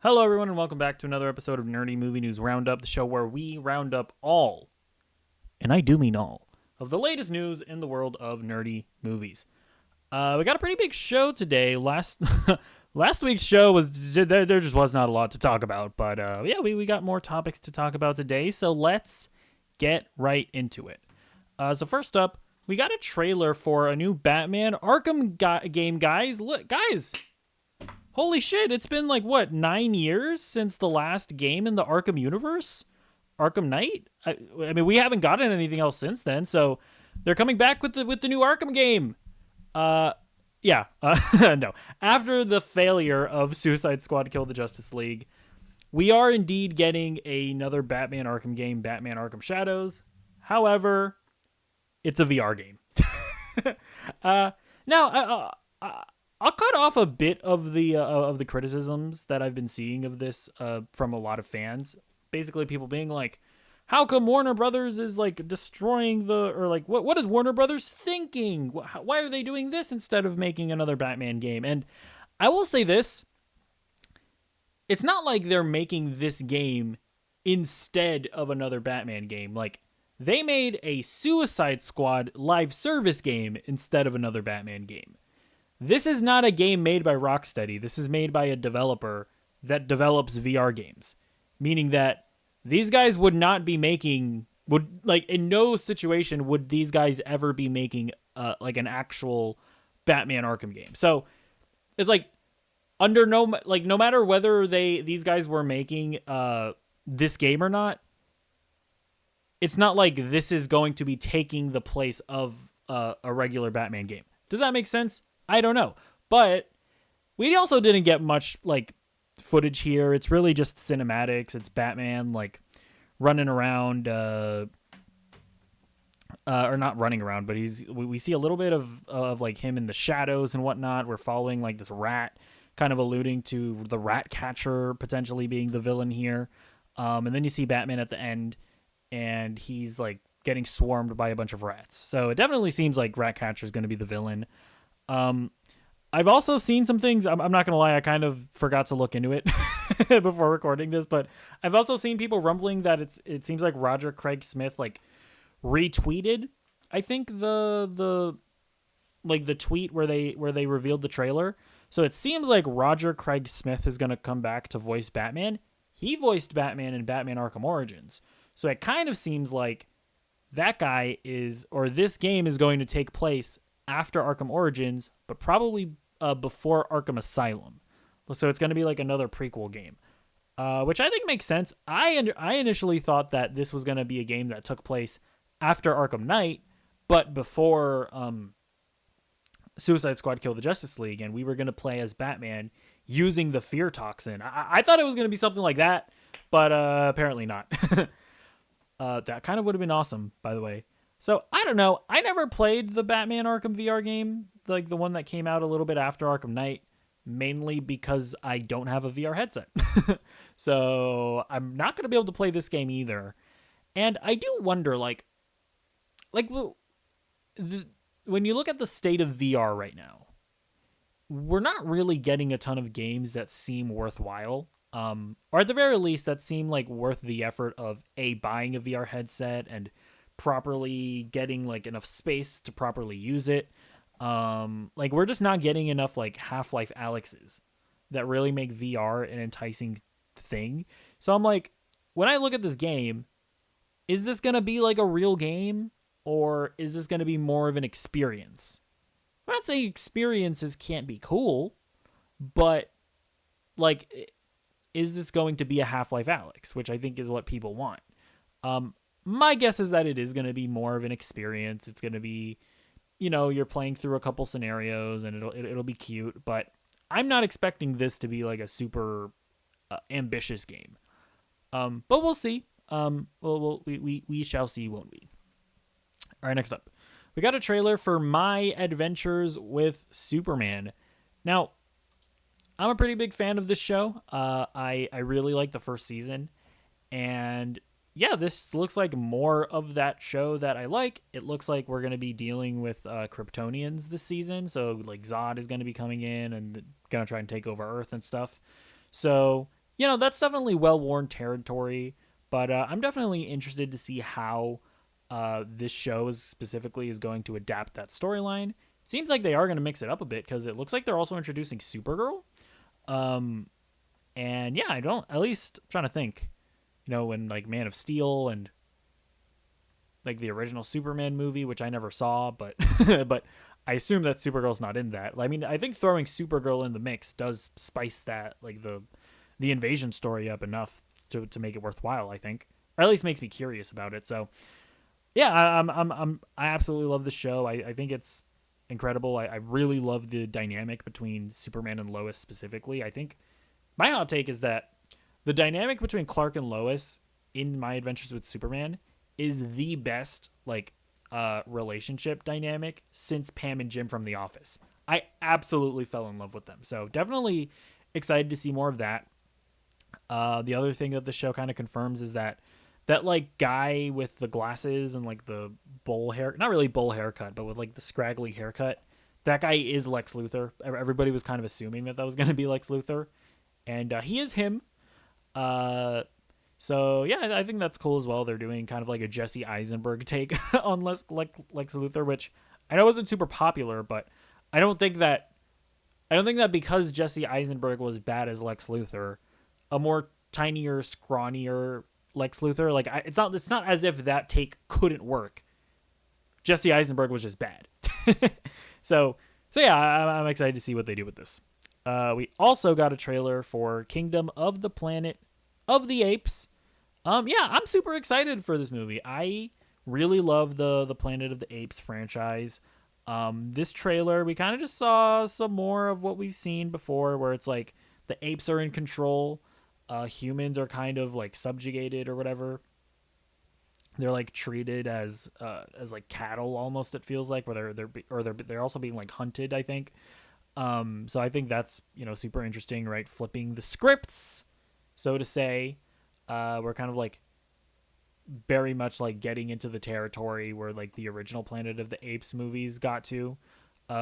Hello, everyone, and welcome back to another episode of Nerdy Movie News Roundup, the show where we round up all, and I do mean all, of the latest news in the world of nerdy movies. We got a pretty big show today. Last week's show there just was not a lot to talk about, but yeah, we got more topics to talk about today, so let's get right into it. So first up, we got a trailer for a new Batman Arkham game, guys. Look, guys. Holy shit, it's been 9 years since the last game in the Arkham universe? Arkham Knight? I mean, we haven't gotten anything else since then, so they're coming back with the new Arkham game. Yeah. No. After the failure of Suicide Squad Kill the Justice League, we are indeed getting another Batman Arkham game, Batman Arkham Shadows. However, it's a VR game. Now, I'll cut off a bit of the criticisms that I've been seeing of this from a lot of fans. Basically, people being like, "How come Warner Brothers is destroying what is Warner Brothers thinking? Why are they doing this instead of making another Batman game?" And I will say this: it's not like they're making this game instead of another Batman game. They made a Suicide Squad live service game instead of another Batman game. This is not a game made by Rocksteady. This is made by a developer that develops VR games. Meaning that these guys would not be making... in no situation would these guys ever be making an actual Batman Arkham game. So, it's under no matter whether these guys were making this game or not, it's not like this is going to be taking the place of a regular Batman game. Does that make sense? I don't know. But we also didn't get much footage here. It's really just cinematics. It's Batman running around or not running around, but we see a little bit of him in the shadows and whatnot. We're following this rat, kind of alluding to the rat catcher potentially being the villain here. And then you see Batman at the end and he's getting swarmed by a bunch of rats. So it definitely seems like Ratcatcher is going to be the villain. I've also seen some things. I'm not going to lie. I kind of forgot to look into it before recording this, but I've also seen people rumbling that it seems like Roger Craig Smith retweeted, I think the tweet where they revealed the trailer. So it seems like Roger Craig Smith is going to come back to voice Batman. He voiced Batman in Batman Arkham Origins. So it kind of seems like that guy this game is going to take place after Arkham Origins, but probably before Arkham Asylum. So it's going to be another prequel game, which I think makes sense. I initially thought that this was going to be a game that took place after Arkham Knight, but before Suicide Squad Kill the Justice League, and we were going to play as Batman using the fear toxin. I thought it was going to be something like that, but apparently not. That kind of would have been awesome, by the way. So, I don't know. I never played the Batman Arkham VR game, the one that came out a little bit after Arkham Knight, mainly because I don't have a VR headset. So, I'm not going to be able to play this game either. And I do wonder, when you look at the state of VR right now, we're not really getting a ton of games that seem worthwhile. Or at the very least, that seem worth the effort of, buying a VR headset and properly getting enough space to properly use it. We're just not getting enough Half-Life Alyxes that really make VR an enticing thing. So I'm when I look at this game, is this gonna be a real game, or is this gonna be more of an experience? I'm not saying experiences can't be cool, but is this going to be a Half-Life Alyx, which I think is what people want? My guess is that it is going to be more of an experience. It's going to be, you're playing through a couple scenarios and it'll be cute, but I'm not expecting this to be a super ambitious game. But we'll see. We shall see, won't we? All right, next up. We got a trailer for My Adventures with Superman. Now, I'm a pretty big fan of this show. I really like the first season, and yeah, this looks like more of that show that I like. It looks like we're going to be dealing with Kryptonians this season. So Zod is going to be coming in and going to try and take over Earth and stuff. So that's definitely well-worn territory, but I'm definitely interested to see how this show specifically is going to adapt that storyline. Seems like they are going to mix it up a bit because it looks like they're also introducing Supergirl. Um, and yeah, I don't, at least I'm trying to think, when like Man of Steel and like the original Superman movie, which I never saw, but but I assume that Supergirl's not in that. I mean, I think throwing Supergirl in the mix does spice that like the invasion story up enough to make it worthwhile, I think, or at least makes me curious about it. So yeah, I absolutely love the show. I think it's incredible. I really love the dynamic between Superman and Lois specifically. I think my hot take is that the dynamic between Clark and Lois in My Adventures with Superman is the best like relationship dynamic since Pam and Jim from The Office. I absolutely fell in love with them. So definitely excited to see more of that. The other thing that the show kind of confirms is that like guy with the glasses and like the bowl hair, not really bowl haircut, but with like the scraggly haircut, that guy is Lex Luthor. Everybody was kind of assuming that was going to be Lex Luthor, and he is him. So yeah, I think that's cool as well. They're doing kind of like a Jesse Eisenberg take on Lex Luthor, which I know isn't super popular, but I don't think that because Jesse Eisenberg was bad as Lex Luthor, a more tinier, scrawnier Lex Luthor, like it's not as if that take couldn't work. Jesse Eisenberg was just bad. so yeah, I'm excited to see what they do with this. We also got a trailer for Kingdom of the Planet of the Apes. Yeah, I'm super excited for this movie. I really love the Planet of the Apes franchise. This trailer, we kind of just saw some more of what we've seen before, where it's like the apes are in control. Humans are kind of like subjugated or whatever. They're like treated as like cattle almost. It feels like, where they're also being like hunted, I think. So I think that's super interesting, right? Flipping the scripts, so to say. We're kind of like very much like getting into the territory where like the original Planet of the Apes movies got to,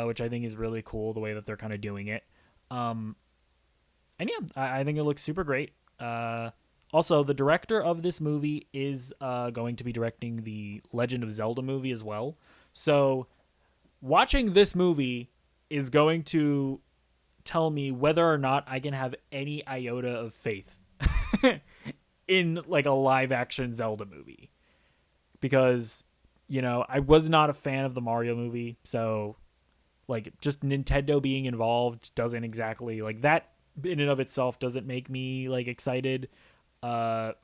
which I think is really cool the way that they're kind of doing it. And yeah, I think it looks super great. Also, the director of this movie is going to be directing the Legend of Zelda movie as well. So watching this movie is going to tell me whether or not I can have any iota of faith in like a live action Zelda movie, because I was not a fan of the Mario movie, so like just Nintendo being involved doesn't exactly like that in and of itself doesn't make me like excited. They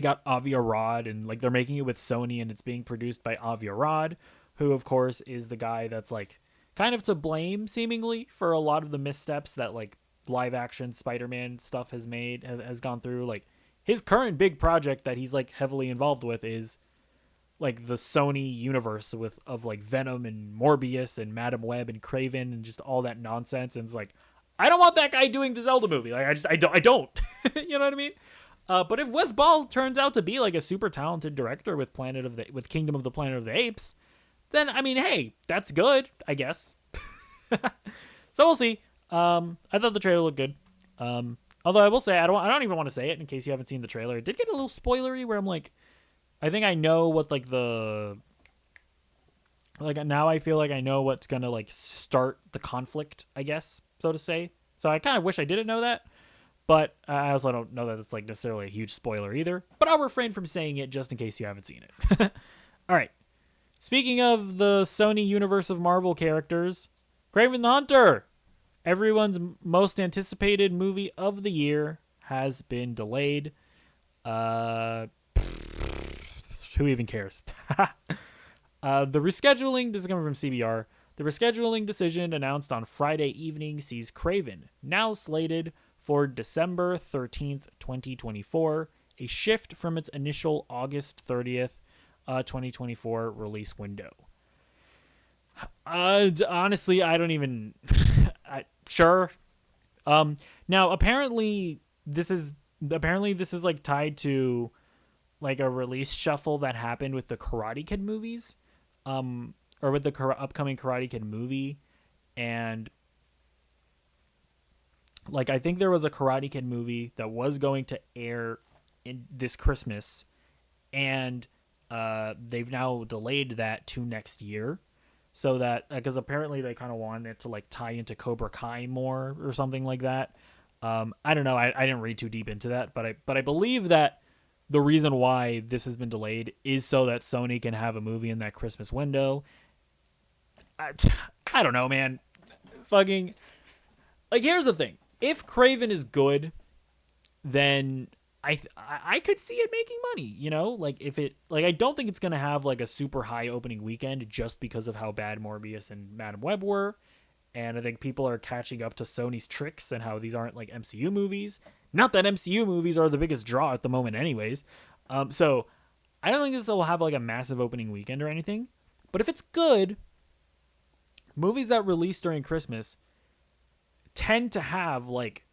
got Avi Arad, and like they're making it with Sony, and it's being produced by Avi Arad, who of course is the guy that's like kind of to blame seemingly for a lot of the missteps that like live action Spider-Man stuff has gone through. Like his current big project that he's like heavily involved with is like the Sony universe of like Venom and Morbius and Madam Web and Kraven and just all that nonsense. And it's like, I don't want that guy doing the Zelda movie. Like I don't. You know what I mean? But if Wes Ball turns out to be like a super talented director with Kingdom of the Planet of the Apes, then I mean, hey, that's good, I guess. So we'll see. I thought the trailer looked good. Although I will say, I don't even want to say it in case you haven't seen the trailer. It did get a little spoilery where I'm like, I think I know what like now I feel like I know what's gonna like start the conflict, I guess, so to say. So I kind of wish I didn't know that, but I also don't know that it's like necessarily a huge spoiler either. But I'll refrain from saying it just in case you haven't seen it. All right. Speaking of the Sony universe of Marvel characters, Kraven the Hunter, everyone's most anticipated movie of the year, has been delayed. Who even cares? The rescheduling, this is coming from CBR, the rescheduling decision announced on Friday evening sees Kraven now slated for December 13th, 2024, a shift from its initial August 30th, 2024 release window. Honestly, I don't even... Sure. Now, apparently this is like tied to like a release shuffle that happened with the Karate Kid movies, or with the upcoming Karate Kid movie, and Like, I think there was a Karate Kid movie that was going to air in this Christmas, and they've now delayed that to next year, so that because apparently they kind of wanted it to like tie into Cobra Kai more or something like that. I don't know. I didn't read too deep into that, but I believe that the reason why this has been delayed is so that Sony can have a movie in that Christmas window. I, I don't know, man. Fucking like, here's the thing: if Kraven is good, then I could see it making money. You know, like if it like I don't think it's gonna have like a super high opening weekend just because of how bad Morbius and Madam Web were. And I think people are catching up to Sony's tricks and how these aren't like MCU movies. Not that MCU movies are the biggest draw at the moment, anyways. So I don't think this will have like a massive opening weekend or anything. But if it's good, movies that release during Christmas tend to have like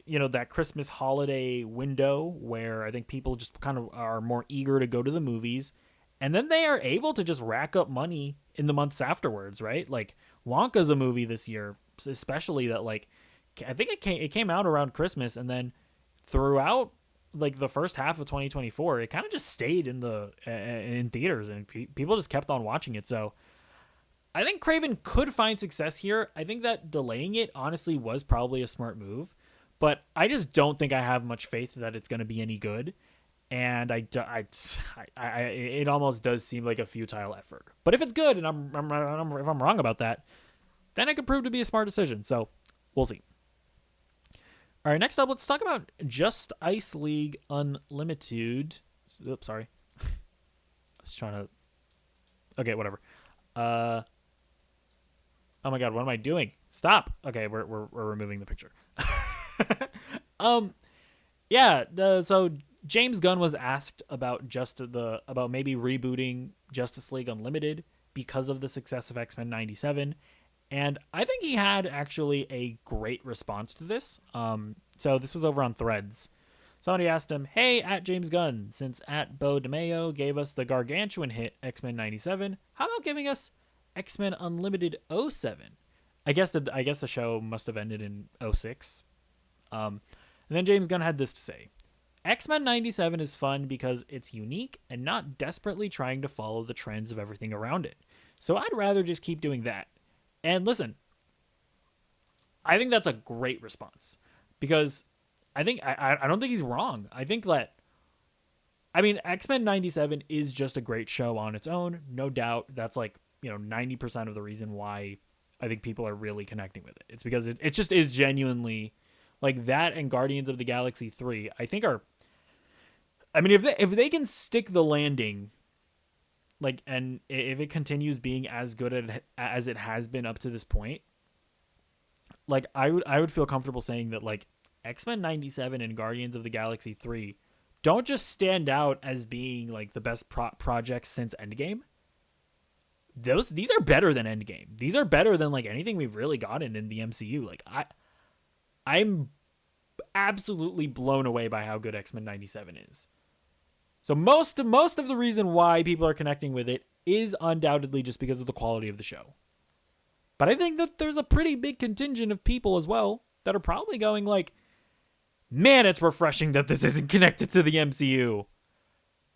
you know, that Christmas holiday window where I think people just kind of are more eager to go to the movies, and then they are able to just rack up money in the months afterwards, right? Like Wonka's a movie this year, especially that like I think it came out around Christmas, and then throughout like the first half of 2024, it kind of just stayed in theaters, and people just kept on watching it. So I think Craven could find success here. I think that delaying it honestly was probably a smart move, but I just don't think I have much faith that it's going to be any good. And it almost does seem like a futile effort. But if it's good, and if I'm wrong about that, then it could prove to be a smart decision. So we'll see. All right, next up, let's talk about Just Ice League Unlimited. Oops, sorry. I was trying to. Okay, whatever. Oh my god, what am I doing? Stop. Okay, we're removing the picture. Yeah. So James Gunn was asked about about maybe rebooting Justice League Unlimited because of the success of X-Men 97, and I think he had actually a great response to this. So this was over on Threads. Somebody asked him, "Hey, at James Gunn, since at Bo DeMayo gave us the gargantuan hit X-Men 97, how about giving us X-Men Unlimited '07?" I guess the show must have ended in '06. And then James Gunn had this to say: X-Men 97 is fun because it's unique and not desperately trying to follow the trends of everything around it. So I'd rather just keep doing that. And listen, I think that's a great response, because I don't think he's wrong. I think that, I mean, X-Men 97 is just a great show on its own, no doubt. That's like, you know, 90% of the reason why I think people are really connecting with it. It's because it just is genuinely like that, and Guardians of the Galaxy 3, I think are, I mean, if they can stick the landing, like, and if it continues being as good as it has been up to this point, like I would feel comfortable saying that like X-Men 97 and Guardians of the Galaxy 3 don't just stand out as being like the best projects since Endgame. These are better than Endgame. These are better than like anything we've really gotten in the MCU. Like I'm absolutely blown away by how good X-Men 97 is. So most of the reason why people are connecting with it is undoubtedly just because of the quality of the show. But I think that there's a pretty big contingent of people as well that are probably going like, man, it's refreshing that this isn't connected to the MCU.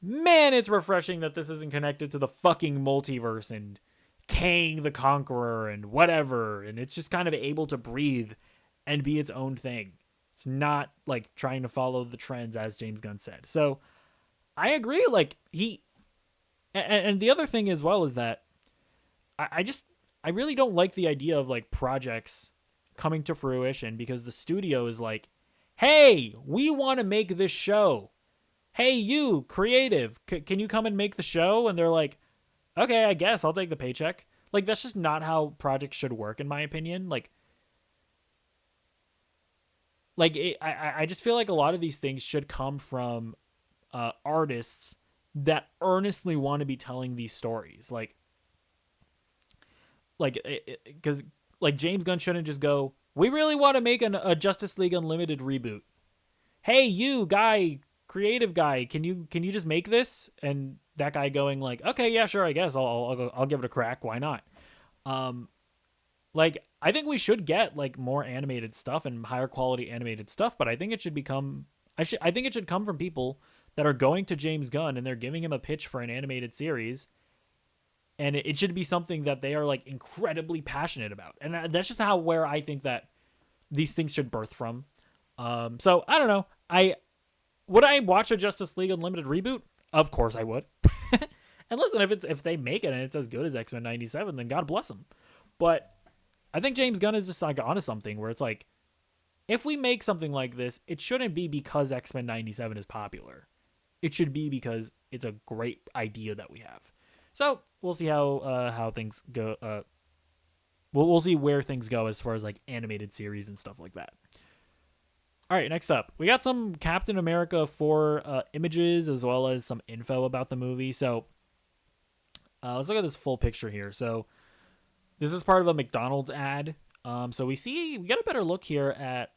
Man, it's refreshing that this isn't connected to the fucking multiverse and Kang the Conqueror and whatever. And it's just kind of able to breathe and be its own thing. It's not like trying to follow the trends, as James Gunn said. So I agree. Like and the other thing as well is that I really don't like the idea of like projects coming to fruition because the studio is like, hey, we want to make this show. Hey, you creative, can you come and make the show? And they're like, okay, I guess I'll take the paycheck. Like, that's just not how projects should work, in my opinion. I just feel like a lot of these things should come from artists that earnestly want to be telling these stories. Because James Gunn shouldn't just go, we really want to make a Justice League Unlimited reboot. Hey, you guy, creative guy, can you just make this? And that guy going like, okay, yeah, sure, I guess I'll give it a crack. Why not? Like, I think we should get like more animated stuff and higher quality animated stuff, but I think it should become I think it should come from people that are going to James Gunn and they're giving him a pitch for an animated series, and it should be something that they are like incredibly passionate about. And that's just how where I think that these things should birth from. So I don't know. Would I watch a Justice League Unlimited reboot? Of course I would. And listen, if they make it and it's as good as X-Men 97, then God bless them. But I think James Gunn is just like onto something where it's like, if we make something like this, it shouldn't be because X-Men 97 is popular. It should be because it's a great idea that we have. So we'll see how things go. We'll see where things go as far as like animated series and stuff like that. All right, next up, we got some Captain America 4 images as well as some info about the movie. So let's look at this full picture here. So this is part of a McDonald's ad. So we get a better look here at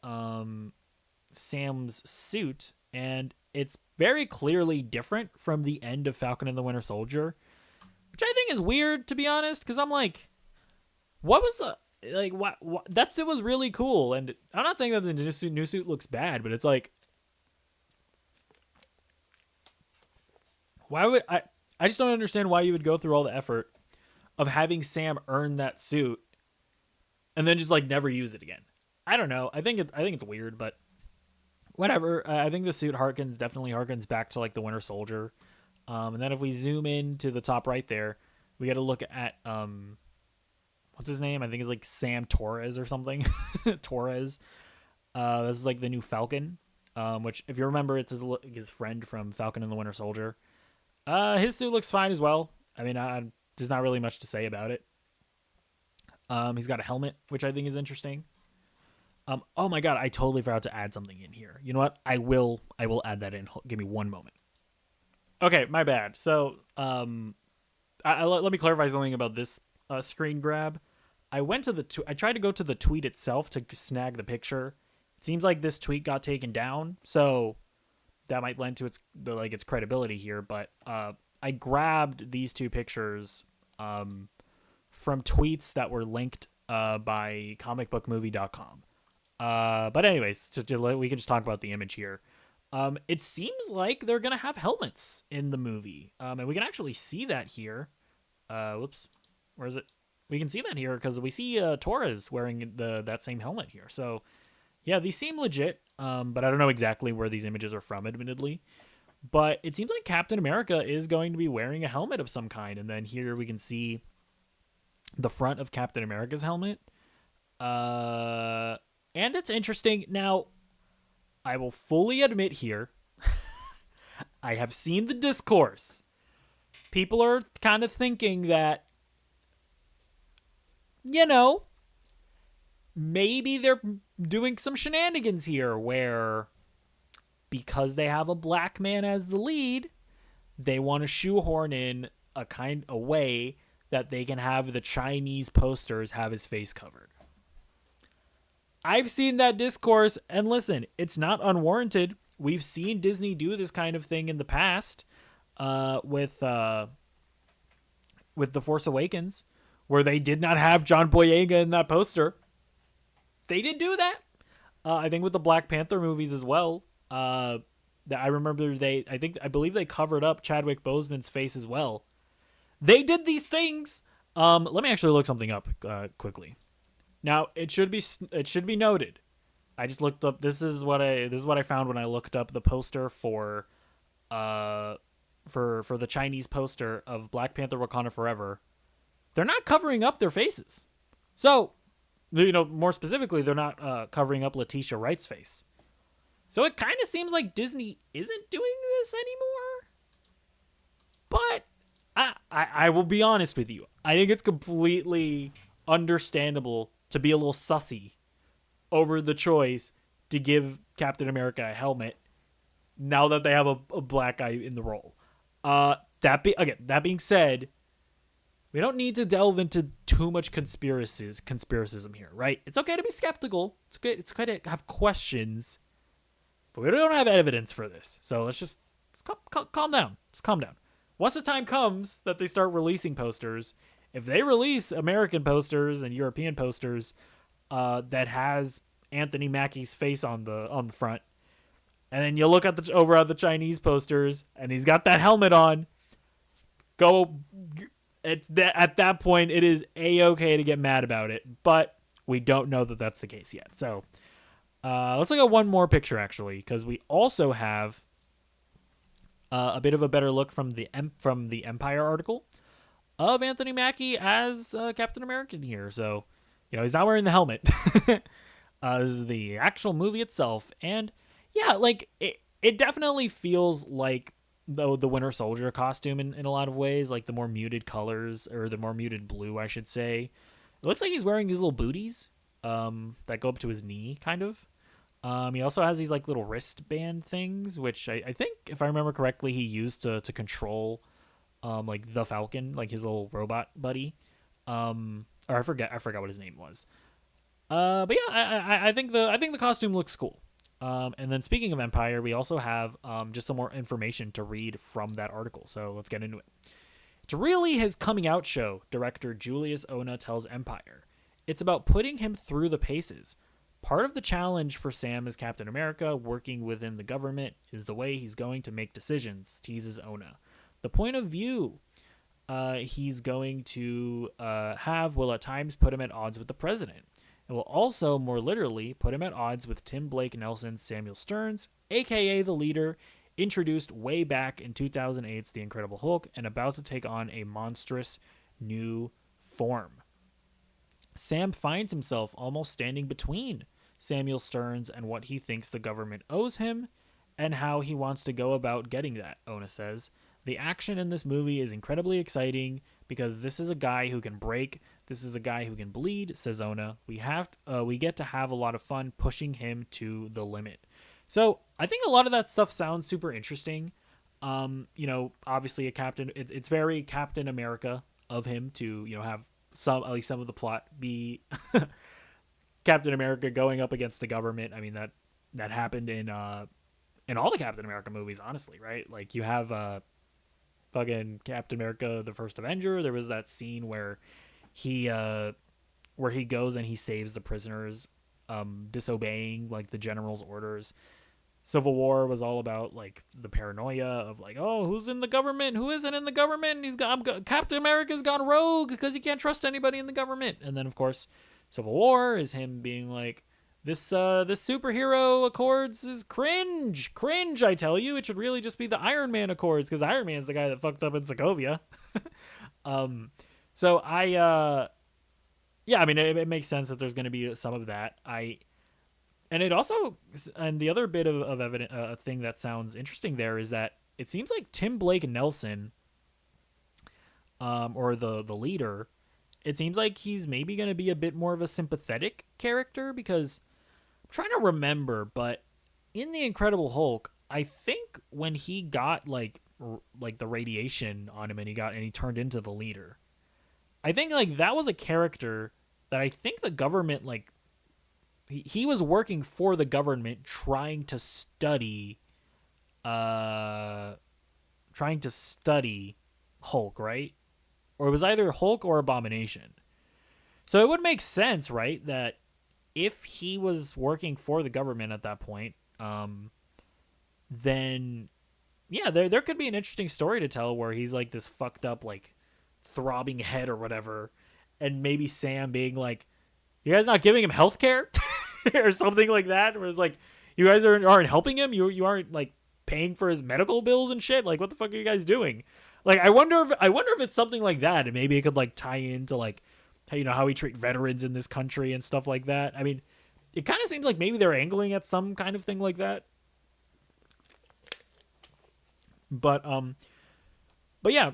Sam's suit, and it's very clearly different from the end of Falcon and the Winter Soldier, which I think is weird, to be honest, because I'm like, what was what that suit was really cool, and I'm not saying that the new suit looks bad, but it's like, why would I just don't understand why you would go through all the effort of having Sam earn that suit and then just like never use it again. I don't know. I think it's weird, but whatever. I think the suit definitely harkens back to like the Winter Soldier. And then if we zoom in to the top right there, we got to look at what's his name? I think it's like Sam Torres or something. Torres. This is like the new Falcon. Which if you remember, it's his friend from Falcon and the Winter Soldier. His suit looks fine as well. I mean, there's not really much to say about it. He's got a helmet, which I think is interesting. Oh my god, I totally forgot to add something in here. You know what? I will add that in. Give me one moment. Okay, my bad. So, let me clarify something about this screen grab. I tried to go to the tweet itself to snag the picture. It seems like this tweet got taken down, so that might lend to its credibility here. But I grabbed these two pictures from tweets that were linked by comicbookmovie.com. But anyways, we can just talk about the image here. It seems like they're going to have helmets in the movie. And we can actually see that here. Whoops. Where is it? We can see that here because we see Torres wearing that same helmet here. So, yeah, these seem legit, but I don't know exactly where these images are from, admittedly. But it seems like Captain America is going to be wearing a helmet of some kind. And then here we can see the front of Captain America's helmet. And it's interesting. Now, I will fully admit here, I have seen the discourse. People are kind of thinking that, maybe they're doing some shenanigans here where because they have a black man as the lead, they want to shoehorn in a way that they can have the Chinese posters have his face covered. I've seen that discourse, and listen, it's not unwarranted. We've seen Disney do this kind of thing in the past with The Force Awakens, where they did not have John Boyega in that poster. They did do that. I think with the Black Panther movies as well. I remember I believe they covered up Chadwick Boseman's face as well. They did these things. Let me actually look something up quickly. Now, it should be noted. I just looked up. This is what I found when I looked up the poster for the Chinese poster of Black Panther: Wakanda Forever. They're not covering up their faces. So, more specifically, they're not covering up Letitia Wright's face. So it kind of seems like Disney isn't doing this anymore. But I will be honest with you. I think it's completely understandable to be a little sussy over the choice to give Captain America a helmet now that they have a black guy in the role. That being said, we don't need to delve into too much conspiracism here, right? It's okay to be skeptical. It's okay to have questions, but we don't have evidence for this. So let's calm down. Let's calm down. Once the time comes that they start releasing posters if they release American posters and European posters that has Anthony Mackie's face on the front, and then you look at the over at the Chinese posters and he's got that helmet on, at that point it is a-okay to get mad about it, but we don't know that that's the case yet. So let's look at one more picture, actually, because we also have a bit of a better look from the Empire article of Anthony Mackie as Captain America here. So, he's not wearing the helmet. This is the actual movie itself, and yeah, like it definitely feels like the Winter Soldier costume in a lot of ways, like the more muted colors, or the more muted blue, I should say. It looks like he's wearing these little booties that go up to his knee, kind of. He also has these like little wristband things, which I think, if I remember correctly, he used to control like the Falcon, like his little robot buddy. Or I forgot what his name was. But yeah, I think the costume looks cool. And then speaking of Empire, we also have just some more information to read from that article. So let's get into it. It's really his coming out show, director Julius Ona tells Empire. It's about putting him through the paces. Part of the challenge for Sam as Captain America, working within the government, is the way he's going to make decisions, teases Ona. The point of view he's going to have will at times put him at odds with the president. It will also, more literally, put him at odds with Tim Blake Nelson's Samuel Stearns, a.k.a. the leader, introduced way back in 2008's The Incredible Hulk, and about to take on a monstrous new form. Sam finds himself almost standing between Samuel Stearns and what he thinks the government owes him, and how he wants to go about getting that, Ona says. The action in this movie is incredibly exciting because this is a guy who can break. This is a guy who can bleed, says Ona. We get to have a lot of fun pushing him to the limit. So I think a lot of that stuff sounds super interesting. Obviously it's very Captain America of him to, have at least some of the plot be Captain America going up against the government. I mean, that happened in all the Captain America movies, honestly, right? Like you have fucking Captain America, the First Avenger. There was that scene where he goes and he saves the prisoners, disobeying like the general's orders. Civil War was all about like the paranoia of like, oh, who's in the government, who isn't in the government. Captain America's gone rogue because he can't trust anybody in the government. And then of course, Civil War is him being like, this superhero Accords is cringe. I tell you, it should really just be the Iron Man Accords, because Iron Man's the guy that fucked up in Sokovia. So I mean, it makes sense that there's going to be some of that. And the other bit of evidence, a thing that sounds interesting there is that it seems like Tim Blake Nelson, or the leader, it seems like he's maybe going to be a bit more of a sympathetic character, because I'm trying to remember, but in The Incredible Hulk, I think when he got like the radiation on him and he turned into the leader, I think like that was a character that I think the government, like he was working for the government trying to study Hulk, right? Or it was either Hulk or Abomination. So it would make sense, right, that if he was working for the government at that point, then yeah, there could be an interesting story to tell where he's like this fucked up, like throbbing head or whatever, and maybe Sam being like, you guys not giving him healthcare or something like that, where it's like, you guys aren't helping him, you aren't like paying for his medical bills and shit, like what the fuck are you guys doing? Like I wonder if it's something like that, and maybe it could like tie into like how we treat veterans in this country and stuff like that. I mean, it kind of seems like maybe they're angling at some kind of thing like that. But yeah,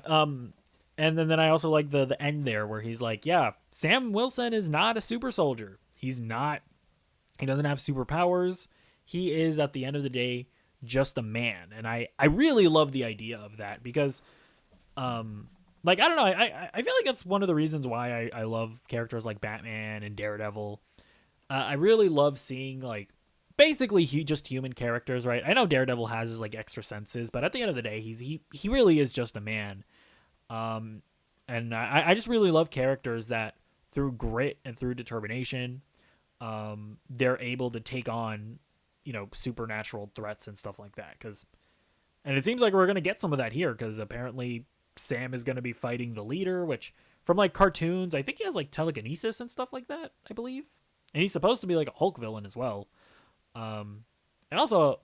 and then I also like the end there where he's like, yeah, Sam Wilson is not a super soldier. He doesn't have superpowers. He is, at the end of the day, just a man. And I really love the idea of that, because like, I don't know, I feel like that's one of the reasons why I love characters like Batman and Daredevil. I really love seeing like basically just human characters, right? I know Daredevil has his like extra senses, but at the end of the day, he really is just a man. And I just really love characters that through grit and through determination, they're able to take on, supernatural threats and stuff like that. And it seems like we're going to get some of that here because apparently Sam is going to be fighting the leader, which from like cartoons, I think he has like telekinesis and stuff like that, I believe. And he's supposed to be like a Hulk villain as well. And also,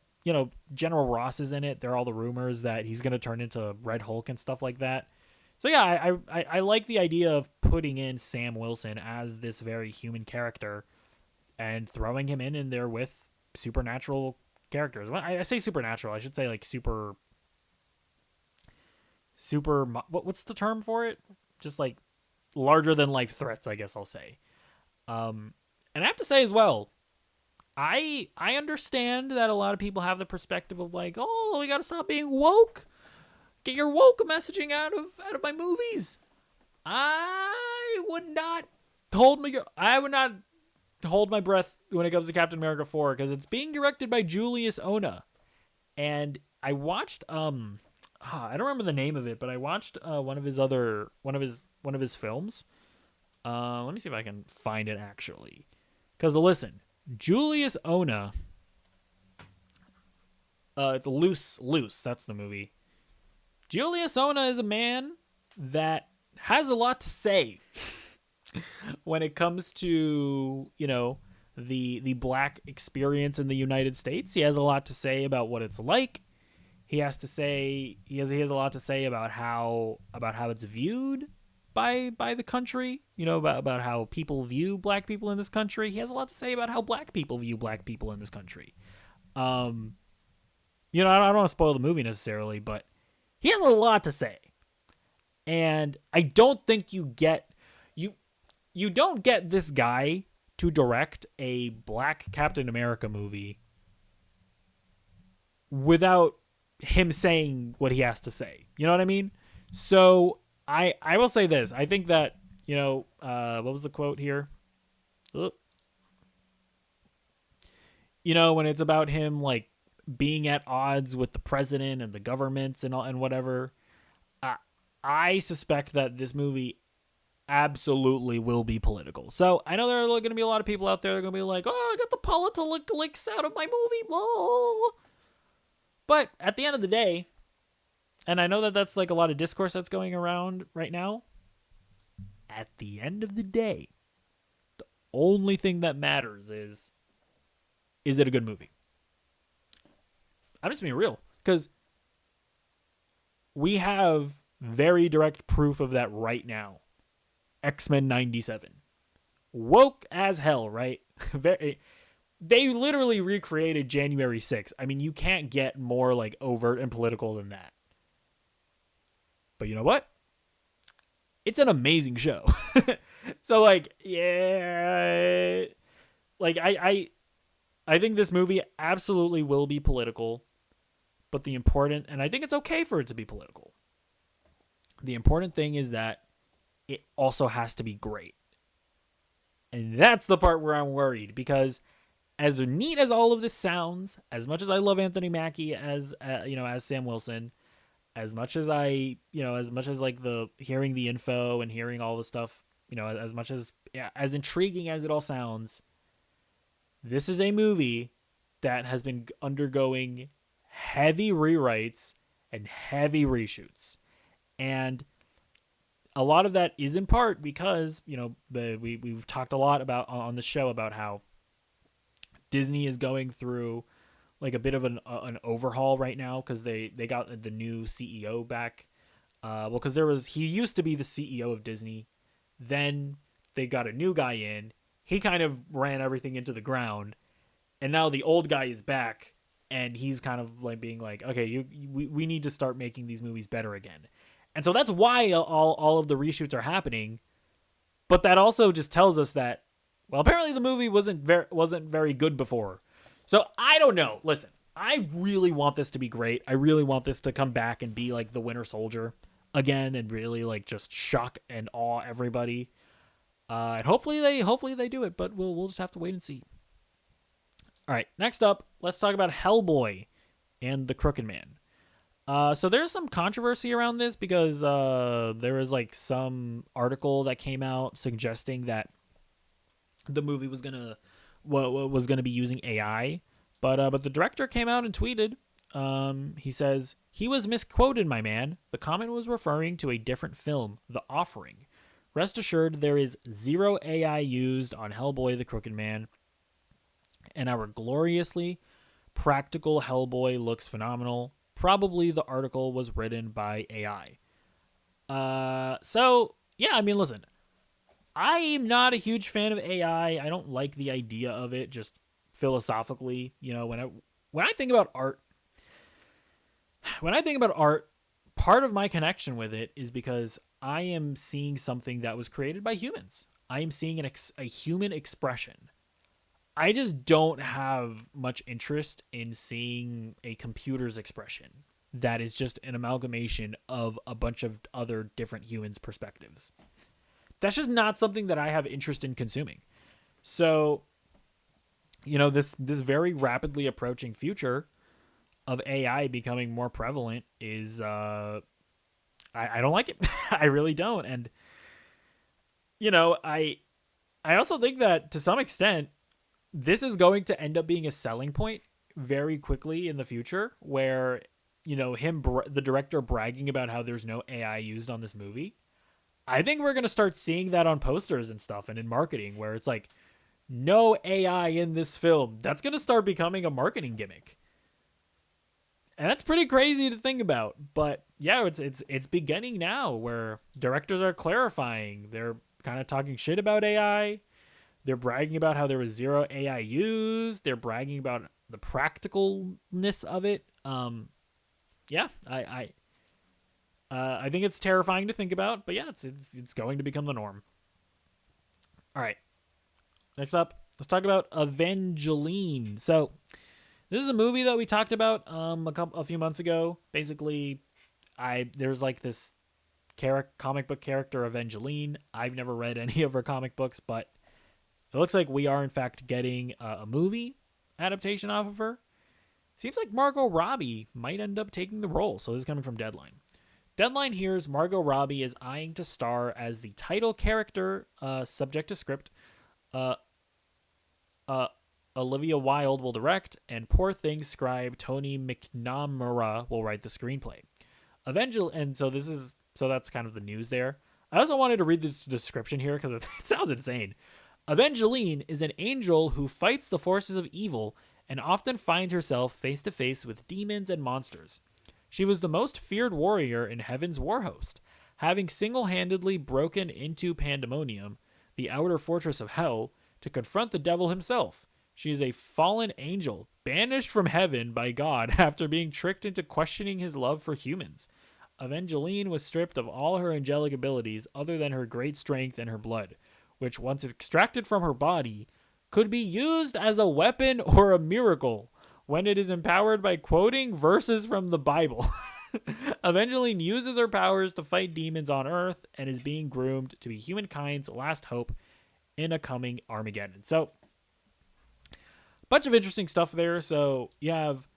General Ross is in it. There are all the rumors that he's going to turn into Red Hulk and stuff like that. So yeah, I like the idea of putting in Sam Wilson as this very human character and throwing him in there with supernatural characters. When I say supernatural, I should say like super. What's the term for it? Just like larger than life threats, I guess I'll say. And I have to say as well, I understand that a lot of people have the perspective of like, oh, we gotta stop being woke. Get your woke messaging out of my movies. I would not hold my breath when it comes to Captain America 4 because it's being directed by Julius Ona, and I watched I don't remember the name of it, but I watched one of his films. Let me see if I can find it actually, because listen, Julius Ona. It's Loose. That's the movie. Julius Ona is a man that has a lot to say when it comes to, the black experience in the United States. He has a lot to say about what it's like. He has a lot to say about how it's viewed by the country, about how people view black people in this country. He has a lot to say about how black people view black people in this country. I don't want to spoil the movie necessarily, but he has a lot to say. And I don't think you don't get this guy to direct a black Captain America movie without him saying what he has to say. You know what I mean? So I will say this. I think that, what was the quote here? When it's about him like being at odds with the president and the governments and all, and whatever, I suspect that this movie absolutely will be political. So I know there are going to be a lot of people out there that are going to be like, oh, I got the politics out of my movie. Whoa. But at the end of the day, and I know that that's like a lot of discourse that's going around right now, at the end of the day, the only thing that matters is it a good movie? I'm just being real, because we have very direct proof of that right now. X-Men 97. Woke as hell, right? They literally recreated January 6th. I mean, you can't get more like overt and political than that. But you know what? It's an amazing show. So like, yeah, like I think this movie absolutely will be political. But and I think it's okay for it to be political. The important thing is that it also has to be great. And that's the part where I'm worried, because as neat as all of this sounds, as much as I love Anthony Mackie as Sam Wilson, as much as like the hearing the info and hearing all the stuff, as much as as intriguing as it all sounds, this is a movie that has been undergoing heavy rewrites and heavy reshoots. And a lot of that is in part because, we've talked a lot about on the show about how Disney is going through like a bit of an overhaul right now, because they got the new CEO back. Because he used to be the CEO of Disney. Then they got a new guy in. He kind of ran everything into the ground. And now the old guy is back. And he's kind of like being like, okay, we need to start making these movies better again. And so that's why all of the reshoots are happening. But that also just tells us that, well, apparently the movie wasn't very good before. So I don't know. Listen, I really want this to be great. I really want this to come back and be like the Winter Soldier again, and really like just shock and awe everybody. And hopefully they do it, but we'll just have to wait and see. All right, next up, let's talk about Hellboy and the Crooked Man. So there's some controversy around this because there was like some article that came out suggesting that the movie was gonna be using AI, but the director came out and tweeted. He says he was misquoted, my man. The comment was referring to a different film, The Offering. Rest assured, there is zero AI used on Hellboy: The Crooked Man, and our gloriously practical Hellboy looks phenomenal. Probably the article was written by AI. So yeah, I mean, listen, I'm not a huge fan of AI. I don't like the idea of it, just philosophically. You know, when I think about art, part of my connection with it is because I am seeing something that was created by humans. I am seeing a human expression. I just don't have much interest in seeing a computer's expression that is just an amalgamation of a bunch of other different humans' perspectives. That's just not something that I have interest in consuming. So, you know, this very rapidly approaching future of AI becoming more prevalent is I don't like it. I really don't. And you know, I also think that to some extent this is going to end up being a selling point very quickly in the future where, you know, the director bragging about how there's no AI used on this movie. I think we're going to start seeing that on posters and stuff and in marketing where it's like no AI in this film. That's going to start becoming a marketing gimmick. And that's pretty crazy to think about. But yeah, it's beginning now where directors are clarifying. They're kind of talking shit about AI. They're bragging about how there was zero AI used. They're bragging about the practicalness of it. Yeah, I think it's terrifying to think about, but yeah, it's going to become the norm. All right, next up, let's talk about Avengelyne. So this is a movie that we talked about a few months ago. Basically, there's like this comic book character Avengelyne. I've never read any of her comic books, but it looks like we are, in fact, getting a movie adaptation off of her. Seems like Margot Robbie might end up taking the role. So this is coming from Deadline. Deadline hears Margot Robbie is eyeing to star as the title character, subject to script. Olivia Wilde will direct, and Poor Things scribe Tony McNamara will write the screenplay. So that's kind of the news there. I also wanted to read this description here because it sounds insane. Avengelyne is an angel who fights the forces of evil and often finds herself face to face with demons and monsters. She was the most feared warrior in Heaven's war host, having single-handedly broken into Pandemonium, the outer fortress of Hell, to confront the devil himself. She is a fallen angel, banished from heaven by God after being tricked into questioning his love for humans. Avengelyne was stripped of all her angelic abilities other than her great strength and her blood, which, once extracted from her body, could be used as a weapon or a miracle when it is empowered by quoting verses from the Bible. Avengelyne uses her powers to fight demons on Earth and is being groomed to be humankind's last hope in a coming Armageddon. So, bunch of interesting stuff there. So, you have,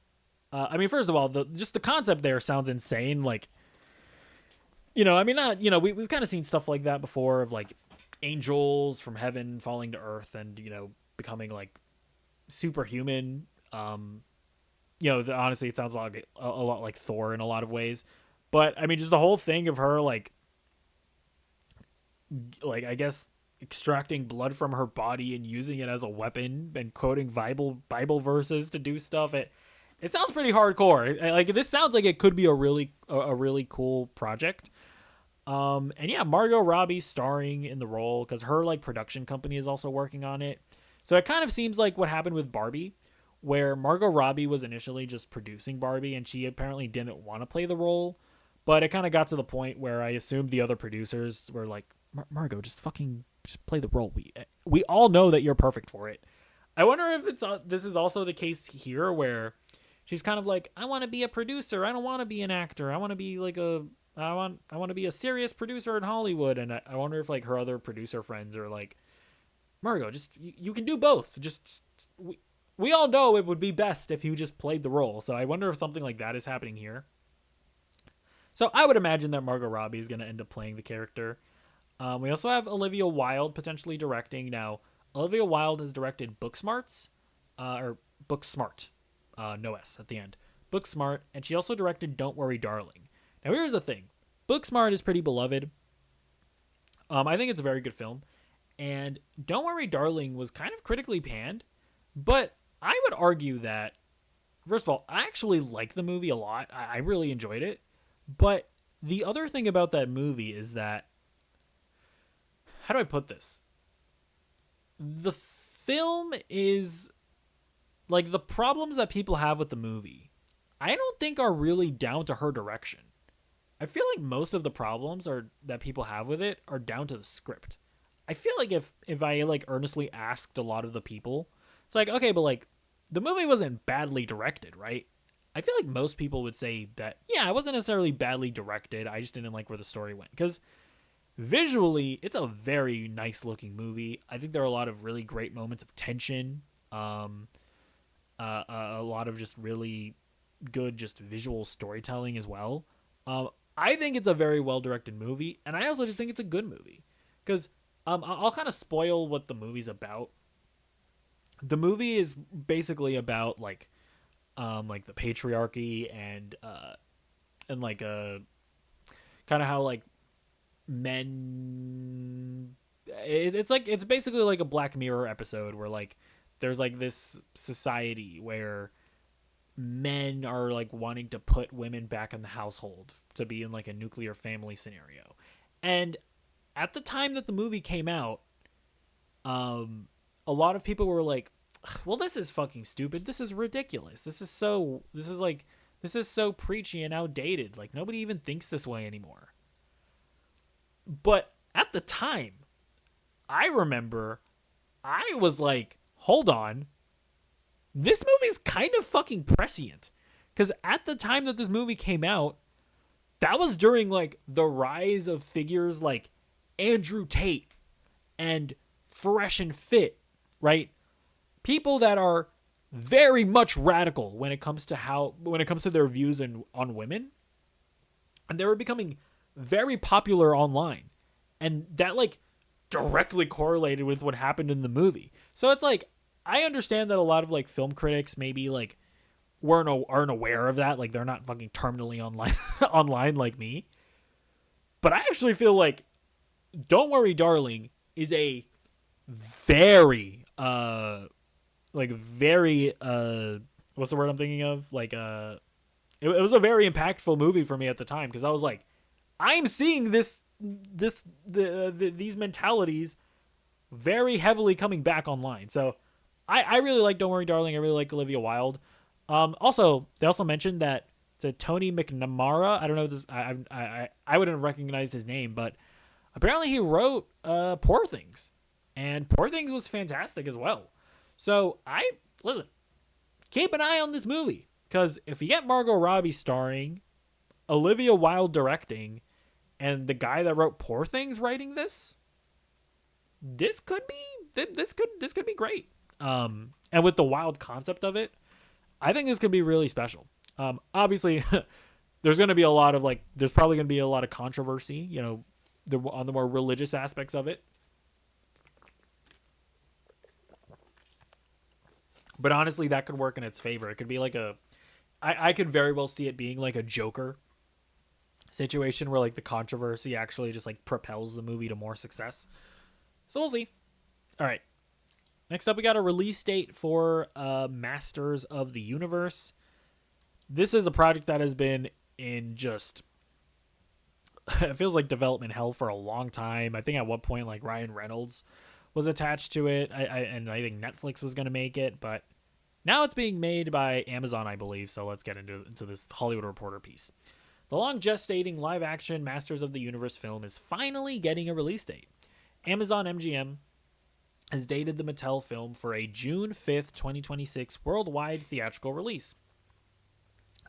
first of all, just the concept there sounds insane. Like, you know, I mean, not, you know, we've kind of seen stuff like that before of like angels from heaven falling to earth and, you know, becoming like superhuman. You know, honestly, it sounds like a lot like Thor in a lot of ways. But I mean, just the whole thing of her like I guess extracting blood from her body and using it as a weapon and quoting Bible verses to do stuff. It sounds pretty hardcore. Like, this sounds like it could be a really cool project. And yeah, Margot Robbie starring in the role because her like production company is also working on it. So it kind of seems like what happened with Barbie, where Margot Robbie was initially just producing Barbie and she apparently didn't want to play the role. But it kind of got to the point where I assumed the other producers were like, Margot, just play the role. We all know that you're perfect for it. I wonder if this is also the case here where she's kind of like, I want to be a producer. I don't want to be an actor. I want to be like I want to be a serious producer in Hollywood. And I wonder if like her other producer friends are like, Margot, just you can do both. We all know it would be best if you just played the role. So I wonder if something like that is happening here. So I would imagine that Margot Robbie is going to end up playing the character. We also have Olivia Wilde potentially directing. Now, Olivia Wilde has directed Booksmarts, or Booksmart, no S at the end. Booksmart, and she also directed Don't Worry, Darling. Now, here's the thing. Booksmart is pretty beloved. I think it's a very good film. And Don't Worry, Darling was kind of critically panned. But I would argue that, first of all, I actually like the movie a lot. I really enjoyed it. But the other thing about that movie is that, how do I put this? The film is, like, the problems that people have with the movie, I don't think are really down to her direction. I feel like most of the problems that people have with it are down to the script. I feel like if I, like, earnestly asked a lot of the people, it's like, okay, but, like, the movie wasn't badly directed, right? I feel like most people would say that, yeah, it wasn't necessarily badly directed. I just didn't like where the story went. Because visually, it's a very nice looking movie. I think there are a lot of really great moments of tension. A lot of just really good just visual storytelling as well. I think it's a very well-directed movie, and I also just think it's a good movie. Because I'll kind of spoil what the movie's about. The movie is basically about, like the patriarchy and like kind of how, like, men... It's basically like a Black Mirror episode where, like, there's, like, this society where men are, like, wanting to put women back in the household to be in, like, a nuclear family scenario. And at the time that the movie came out, a lot of people were like, well, this is fucking stupid. This is ridiculous. This is so preachy and outdated. Like, nobody even thinks this way anymore. But at the time, I remember I was like, hold on. This movie's kind of fucking prescient. Because at the time that this movie came out, that was during, like, the rise of figures like Andrew Tate and Fresh and Fit, right? People that are very much radical when it comes to their views on women. And they were becoming very popular online. And that, like, directly correlated with what happened in the movie. So it's like, I understand that a lot of, like, film critics maybe, like, aren't aware of that. Like, they're not fucking terminally online like me. But I actually feel like Don't Worry, Darling is a very what's the word I'm thinking of? Like, it was a very impactful movie for me at the time, because I was like, I'm seeing these mentalities very heavily coming back online. So I really like Don't Worry, Darling. I really like Olivia Wilde. Also, they also mentioned that to Tony McNamara. I don't know this. I wouldn't have recognized his name, but apparently he wrote Poor Things, and Poor Things was fantastic as well. So listen, keep an eye on this movie, because if you get Margot Robbie starring, Olivia Wilde directing, and the guy that wrote Poor Things writing this could be great. And with the wild concept of it, I think this could be really special. Obviously, there's probably going to be a lot of controversy, you know, on the more religious aspects of it. But honestly, that could work in its favor. It could be like I could very well see it being like a Joker situation where, like, the controversy actually just, like, propels the movie to more success. So we'll see. All right. Next up, we got a release date for Masters of the Universe. This is a project that has been in just... it feels like development hell for a long time. I think at one point, like, Ryan Reynolds was attached to it. And I think Netflix was going to make it. But now it's being made by Amazon, I believe. So let's get into this Hollywood Reporter piece. The long-gestating live-action Masters of the Universe film is finally getting a release date. Amazon MGM has dated the Mattel film for a June 5th, 2026 worldwide theatrical release.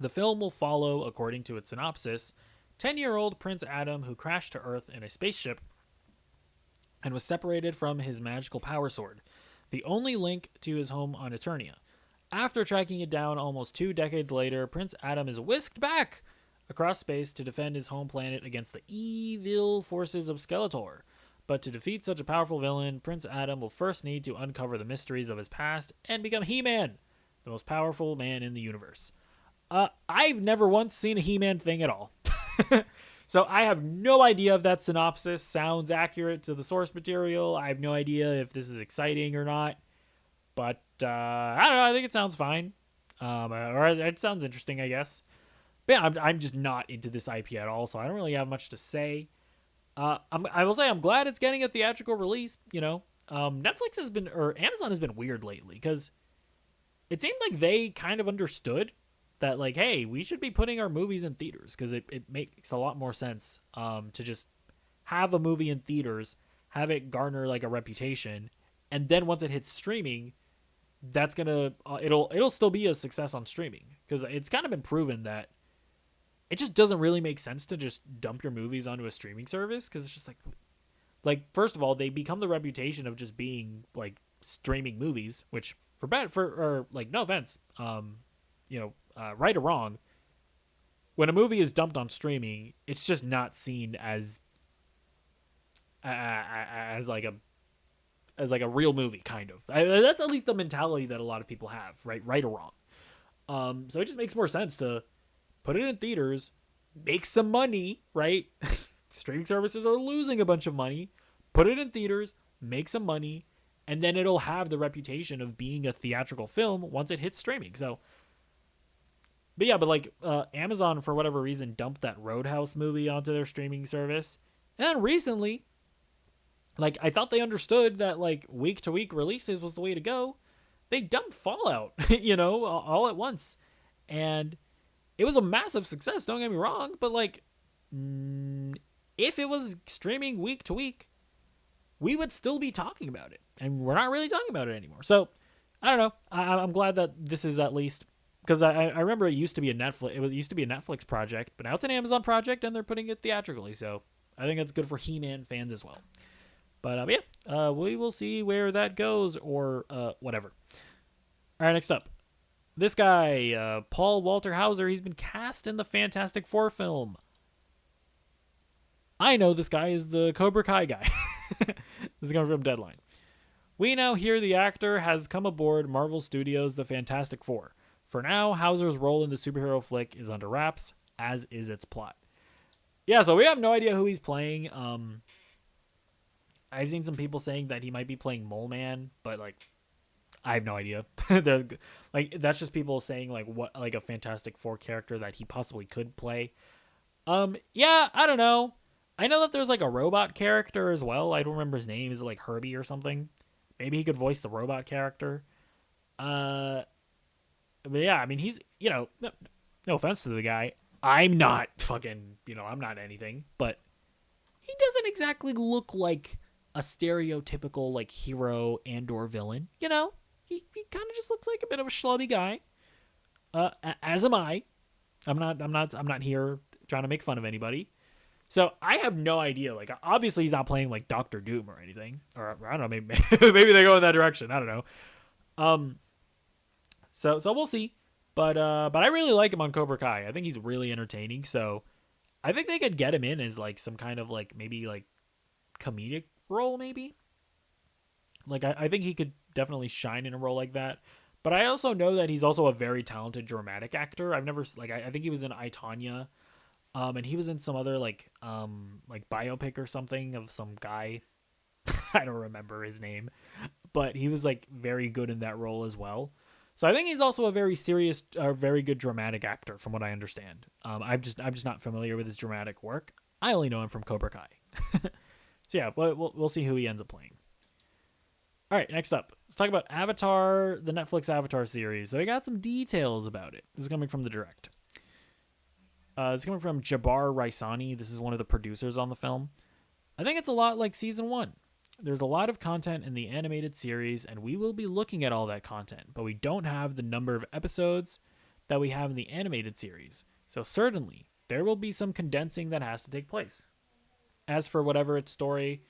The film will follow, according to its synopsis, 10-year-old Prince Adam, who crashed to Earth in a spaceship and was separated from his magical power sword, the only link to his home on Eternia. After tracking it down almost 2 decades later, Prince Adam is whisked back across space to defend his home planet against the evil forces of Skeletor. But to defeat such a powerful villain, Prince Adam will first need to uncover the mysteries of his past and become He-Man, the most powerful man in the universe. I've never once seen a He-Man thing at all. So I have no idea if that synopsis sounds accurate to the source material. I have no idea if this is exciting or not. But I don't know. I think it sounds fine. Or it sounds interesting, I guess. But yeah, I'm just not into this IP at all, so I don't really have much to say. I will say I'm glad it's getting a theatrical release. Netflix has been, or Amazon has been weird lately, because it seemed like they kind of understood that, like, hey, we should be putting our movies in theaters, because it makes a lot more sense to just have a movie in theaters, have it garner like a reputation, and then once it hits streaming, that's gonna it'll still be a success on streaming, because it's kind of been proven that it just doesn't really make sense to just dump your movies onto a streaming service, because it's just like first of all, they become the reputation of just being like streaming movies, which no offense, right or wrong, when a movie is dumped on streaming, it's just not seen as like a real movie, kind of. That's at least the mentality that a lot of people have, right or wrong. So it just makes more sense to put it in theaters, make some money, right? Streaming services are losing a bunch of money. Put it in theaters, make some money, and then it'll have the reputation of being a theatrical film once it hits streaming. So, but Amazon, for whatever reason, dumped that Roadhouse movie onto their streaming service. And then recently, I thought they understood that, week-to-week releases was the way to go. They dumped Fallout, all at once. And it was a massive success, don't get me wrong, but, if it was streaming week to week, we would still be talking about it. And we're not really talking about it anymore. So, I don't know. I'm glad that this is at least... Because I remember it used to be a Netflix project, but now it's an Amazon project, and they're putting it theatrically. So, I think that's good for He-Man fans as well. But, we will see where that goes, or whatever. All right, next up. This guy, Paul Walter Hauser, he's been cast in the Fantastic Four film. I know this guy is the Cobra Kai guy. This is coming from Deadline. We now hear the actor has come aboard Marvel Studios' The Fantastic Four. For now, Hauser's role in the superhero flick is under wraps, as is its plot. Yeah, so we have no idea who he's playing. I've seen some people saying that he might be playing Mole Man, but, I have no idea. That's just people saying, what a Fantastic Four character that he possibly could play. Yeah, I don't know. I know that there's, a robot character as well. I don't remember his name. Is it, Herbie or something? Maybe he could voice the robot character. But yeah, I mean, he's, no offense to the guy. I'm not fucking, I'm not anything. But he doesn't exactly look like a stereotypical, hero and or villain, He kind of just looks like a bit of a schlubby guy. As am I. I'm not here trying to make fun of anybody. So I have no idea. Obviously he's not playing Doctor Doom or anything. Or I don't know, maybe maybe they go in that direction. I don't know. So we'll see. But I really like him on Cobra Kai. I think he's really entertaining. So I think they could get him in as some kind of maybe comedic role, maybe. I think he could definitely shine in a role like that. But I also know that he's also a very talented dramatic actor. I've never I think he was in I, Tonya. And he was in some other biopic or something of some guy. I don't remember his name, but he was very good in that role as well. So I think he's also a very serious, very good dramatic actor, from what I understand. I'm just not familiar with his dramatic work. I only know him from Cobra Kai. So yeah, we'll see who he ends up playing. All right, next up, let's talk about Avatar, the Netflix Avatar series. So I got some details about it. This is coming from the direct. It's coming from Jabbar Raisani. This is one of the producers on the film. I think it's a lot like season 1. There's a lot of content in the animated series, and we will be looking at all that content, but we don't have the number of episodes that we have in the animated series. So certainly, there will be some condensing that has to take place. As for whatever its story...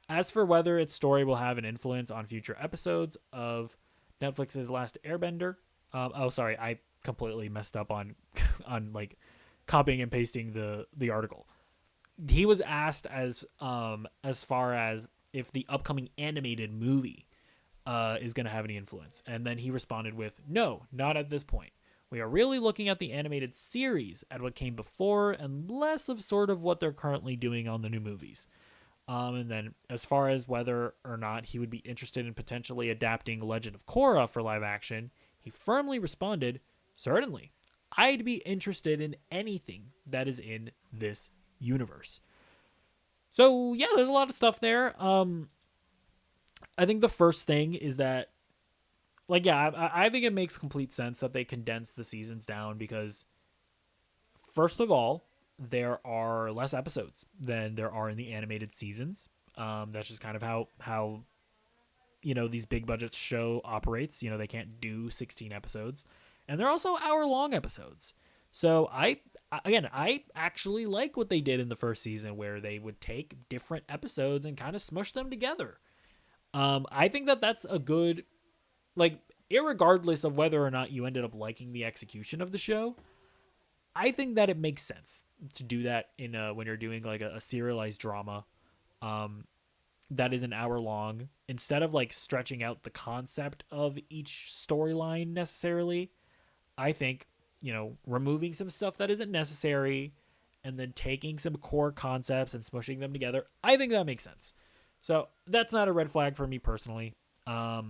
As for whether its story will have an influence on future episodes of Netflix's Last Airbender, Oh, sorry, I completely messed up on on like copying and pasting the article. He was asked as far as if the upcoming animated movie is going to have any influence, and then he responded with, "No, not at this point. We are really looking at the animated series, at what came before, and less of sort of what they're currently doing on the new movies." And then, as far as whether or not he would be interested in potentially adapting Legend of Korra for live action, he firmly responded, "Certainly. I'd be interested in anything that is in this universe." So, yeah, there's a lot of stuff there. I think the first thing is that, like, yeah, I think it makes complete sense that they condense the seasons down because, first of all, there are less episodes than there are in the animated seasons. That's just kind of how these big budget show operates. They can't do 16 episodes, and they're also hour-long episodes. So I actually like what they did in the first season, where they would take different episodes and kind of smush them together. I think that's a good, like, irregardless of whether or not you ended up liking the execution of the show, I think that it makes sense to do that in when you're doing like a serialized drama that is an hour long, instead of like stretching out the concept of each storyline necessarily. I think, removing some stuff that isn't necessary and then taking some core concepts and smushing them together, I think that makes sense. So that's not a red flag for me personally. Fuck,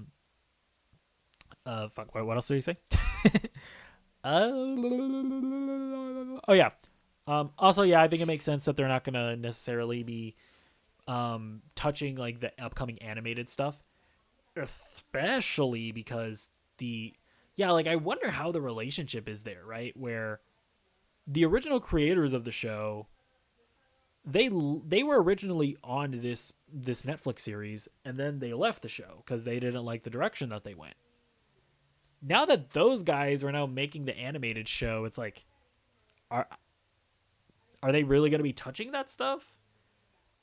what else did he say? Oh yeah. Also, yeah, I think it makes sense that they're not gonna necessarily be touching like the upcoming animated stuff, especially because I wonder how the relationship is there, right? Where the original creators of the show, they were originally on this Netflix series, and then they left the show because they didn't like the direction that they went. Now that those guys are now making the animated show, it's like, are they really going to be touching that stuff?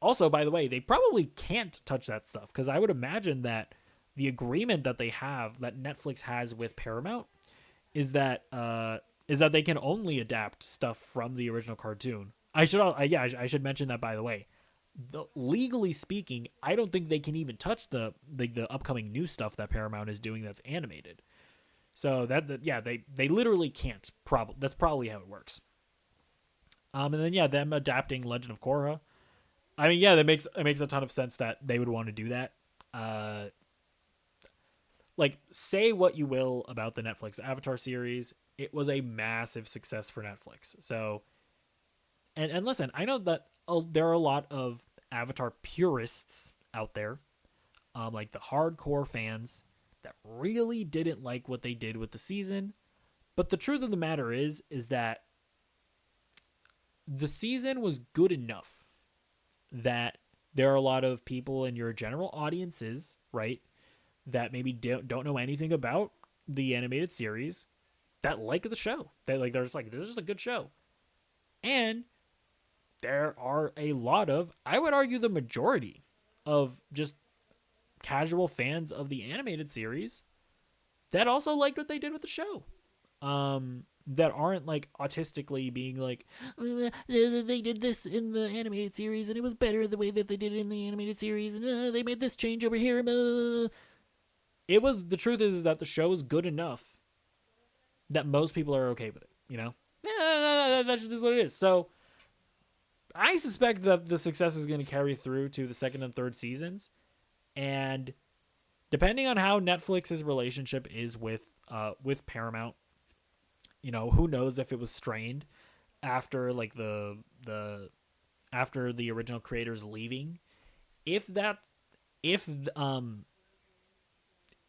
Also, by the way, they probably can't touch that stuff because I would imagine that the agreement that they have, that Netflix has with Paramount, is that they can only adapt stuff from the original cartoon. I should mention that, by the way. Legally speaking, I don't think they can even touch the upcoming new stuff that Paramount is doing that's animated. So they literally can't. That's probably how it works. And then them adapting Legend of Korra. I mean, yeah, it makes a ton of sense that they would want to do that. Like, say what you will about the Netflix Avatar series, it was a massive success for Netflix. So, and listen, I know that there are a lot of Avatar purists out there, like the hardcore fans, that really didn't like what they did with the season. But the truth of the matter is that the season was good enough that there are a lot of people in your general audiences, right, that maybe don't know anything about the animated series, that like the show. They're just like, this is a good show. And there are a lot of, I would argue the majority of just casual fans of the animated series that also liked what they did with the show. That aren't like autistically being like, they did this in the animated series and it was better the way that they did it in the animated series, and they made this change over here. The truth is that the show is good enough that most people are okay with it, that's just what it is. So I suspect that the success is going to carry through to the second and third seasons, and depending on how Netflix's relationship is with Paramount, who knows if it was strained after like after the original creators leaving. If that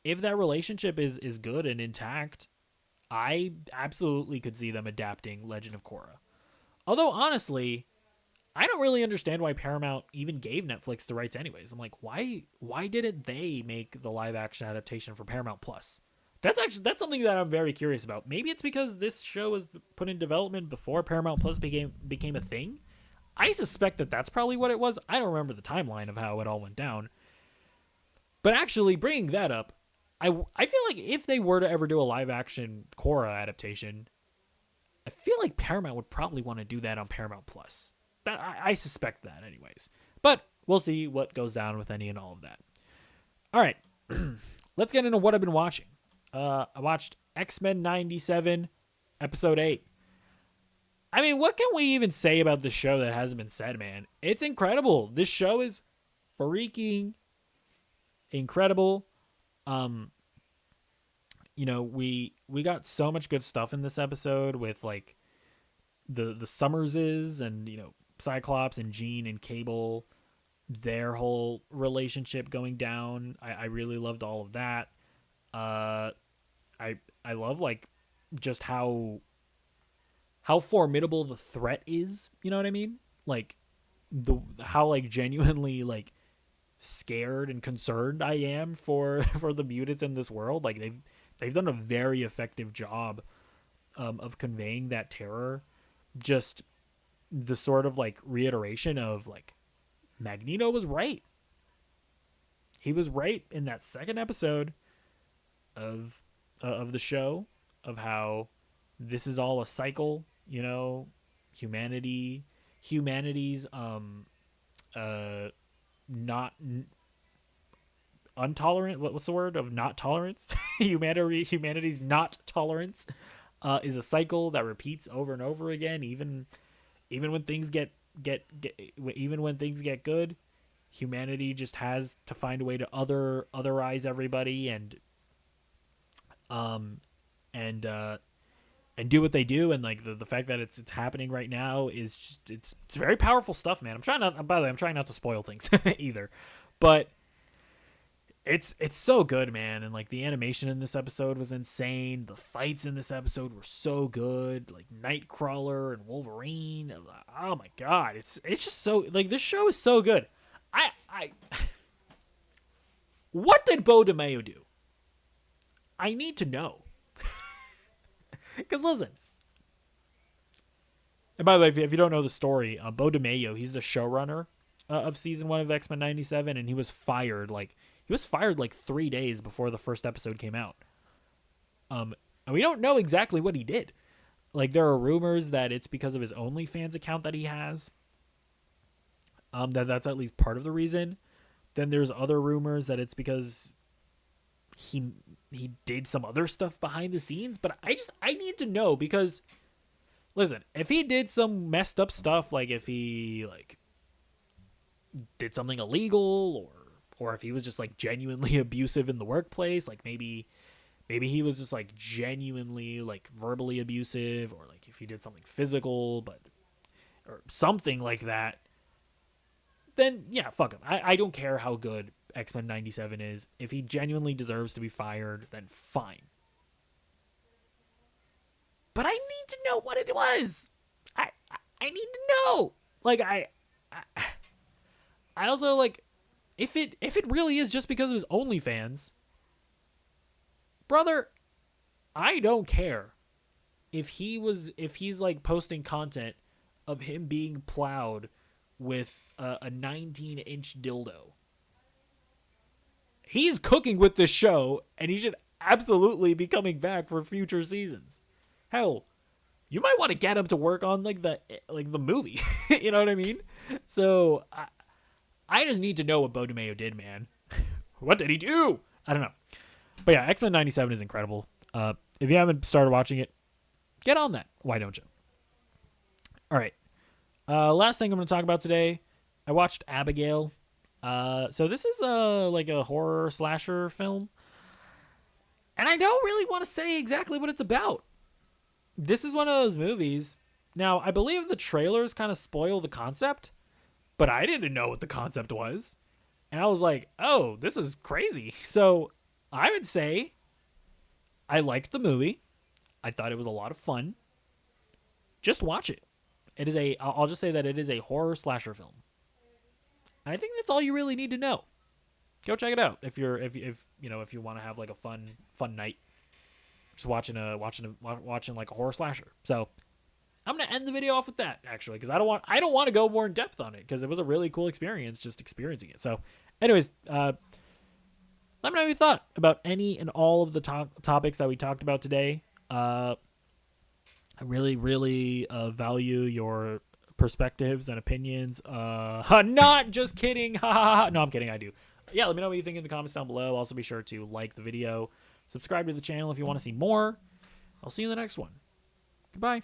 relationship is good and intact, I absolutely could see them adapting Legend of Korra. Although honestly, I don't really understand why Paramount even gave Netflix the rights anyways. I'm like, why didn't they make the live action adaptation for Paramount Plus? That's something that I'm very curious about. Maybe it's because this show was put in development before Paramount Plus became a thing. I suspect that that's probably what it was. I don't remember the timeline of how it all went down. But actually, bringing that up, I feel like if they were to ever do a live action Korra adaptation, I feel like Paramount would probably want to do that on Paramount Plus. I suspect that, anyways. But we'll see what goes down with any and all of that. All right, let's get into what I've been watching. I watched X-Men 97, episode 8. I mean, what can we even say about this show that hasn't been said, man? It's incredible. This show is freaking incredible. You know, we got so much good stuff in this episode with like the Summerses and, you know, Cyclops and Jean and Cable, their whole relationship going down. I really loved all of that. I love like just how formidable the threat is, you know what I mean? Like how like genuinely like scared and concerned I am for the mutants in this world. Like they've done a very effective job of conveying that terror. Just the sort of like reiteration of like Magneto was right. He was right in that second episode of the show, of how this is all a cycle, you know, humanity's not intolerant. What's the word of not tolerance? Humanity's not tolerance is a cycle that repeats over and over again. Even when things get even when things get good, humanity just has to find a way to otherize everybody and do what they do. And like the fact that it's happening right now is just it's very powerful stuff, man. By the way, I'm trying not to spoil things either, but it's so good, man. And like the animation in this episode was insane. The fights in this episode were so good. Like Nightcrawler and Wolverine. Oh my god, it's just so like this show is so good. I what did Beau DeMayo do? I need to know. Because listen, and by the way, if you don't know the story, Beau DeMayo, he's the showrunner of season 1 of X-Men 97, and he was fired like 3 days before the first episode came out. And we don't know exactly what he did. Like there are rumors that it's because of his OnlyFans account that he has. That's at least part of the reason. Then there's other rumors that it's because he did some other stuff behind the scenes, but I need to know, because listen, if he did some messed up stuff, like if he like did something illegal, or if he was just like genuinely abusive in the workplace, like maybe he was just like genuinely like verbally abusive, or like if he did something physical, or something like that, then yeah, fuck him. I don't care how good X-Men 97 is. If he genuinely deserves to be fired, then fine. But I need to know what it was. I need to know. Like I also like if it really is just because of his OnlyFans, brother, I don't care if he's like posting content of him being plowed with a 19-inch dildo. He's cooking with this show, and he should absolutely be coming back for future seasons. Hell, you might want to get him to work on like the movie. You know what I mean? So I just need to know what Beau DeMayo did, man. What did he do? I don't know. But yeah, X-Men 97 is incredible. If you haven't started watching it, get on that. Why don't you? All right. Last thing I'm going to talk about today, I watched Abigail. So this is like a horror slasher film, and I don't really want to say exactly what it's about. This is one of those movies. Now, I believe the trailers kind of spoil the concept, but I didn't know what the concept was. And I was like, oh, this is crazy. So I would say I liked the movie. I thought it was a lot of fun. Just watch it. I'll just say that it is a horror slasher film. And I think that's all you really need to know. Go check it out if you want to have like a fun night, just watching like a horror slasher. So I'm gonna end the video off with that, actually, because I don't want to go more in depth on it, because it was a really cool experience just experiencing it. So, anyways, Let me know what you thought about any and all of the topics that we talked about today. I really, really value your perspectives and opinions. Not just kidding. No, I'm kidding. I do. Yeah, let me know what you think in the comments down below. Also, be sure to like the video, subscribe to the channel if you want to see more. I'll see you in the next one. Goodbye.